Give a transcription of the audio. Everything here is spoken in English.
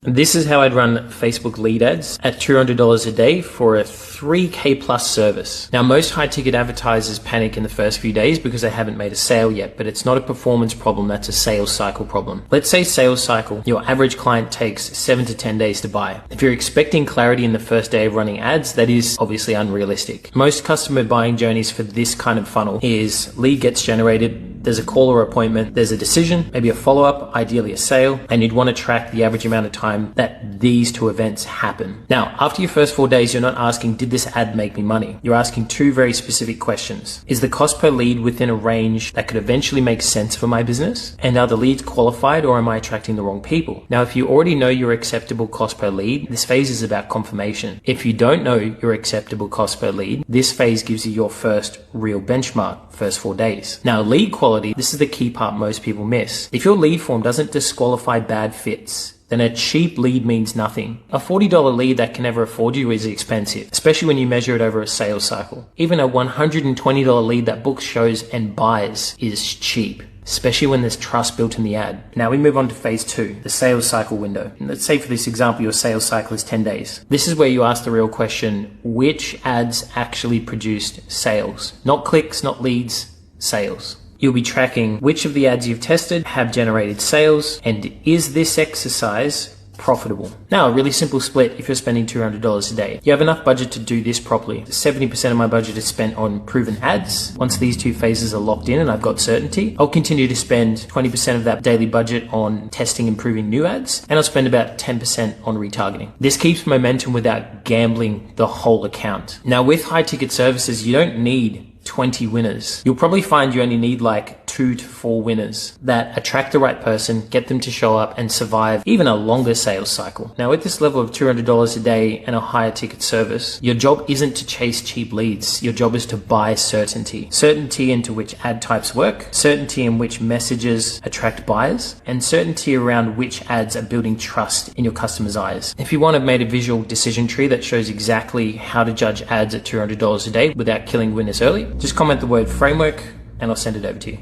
This is how I'd run Facebook lead ads at $200 a day for a 3K plus service. Now, most high ticket advertisers panic in the first few days because they haven't made a sale yet, but it's not a performance problem, that's a sales cycle problem. Let's say sales cycle, your average client takes 7 to 10 days to buy. If you're expecting clarity in the first day of running ads, that is obviously unrealistic. Most customer buying journeys for this kind of funnel is lead gets generated, there's a call or appointment, there's a decision, maybe a follow-up, ideally a sale, and you'd want to track the average amount of time that these two events happen. Now, after your first 4 days, you're not asking, did this ad make me money? You're asking two very specific questions. Is the cost per lead within a range that could eventually make sense for my business? And are the leads qualified, or am I attracting the wrong people? Now, if you already know your acceptable cost per lead, this phase is about confirmation. If you don't know your acceptable cost per lead, this phase gives you your first real benchmark, first 4 days. Now, lead quality, this is the key part most people miss. If your lead form doesn't disqualify bad fits, then a cheap lead means nothing. A $40 lead that can never afford you is expensive, especially when you measure it over a sales cycle. Even a $120 lead that books shows and buys is cheap, especially when there's trust built in the ad. Now we move on to phase 2, the sales cycle window. And let's say for this example, your sales cycle is 10 days. This is where you ask the real question, which ads actually produced sales? Not clicks, not leads, sales. You'll be tracking which of the ads you've tested have generated sales, and is this exercise profitable? Now, a really simple split if you're spending $200 a day. You have enough budget to do this properly. 70% of my budget is spent on proven ads. Once these two phases are locked in and I've got certainty, I'll continue to spend 20% of that daily budget on testing and proving new ads, and I'll spend about 10% on retargeting. This keeps momentum without gambling the whole account. Now, with high ticket services, you don't need 20 winners. You'll probably find you only need like 2 to 4 winners that attract the right person, get them to show up and survive even a longer sales cycle. Now, with this level of $200 a day and a higher ticket service, your job isn't to chase cheap leads. Your job is to buy certainty. Certainty into which ad types work, certainty in which messages attract buyers, and certainty around which ads are building trust in your customers' eyes. If you want, I've made a visual decision tree that shows exactly how to judge ads at $200 a day without killing winners early. Just comment the word framework and I'll send it over to you.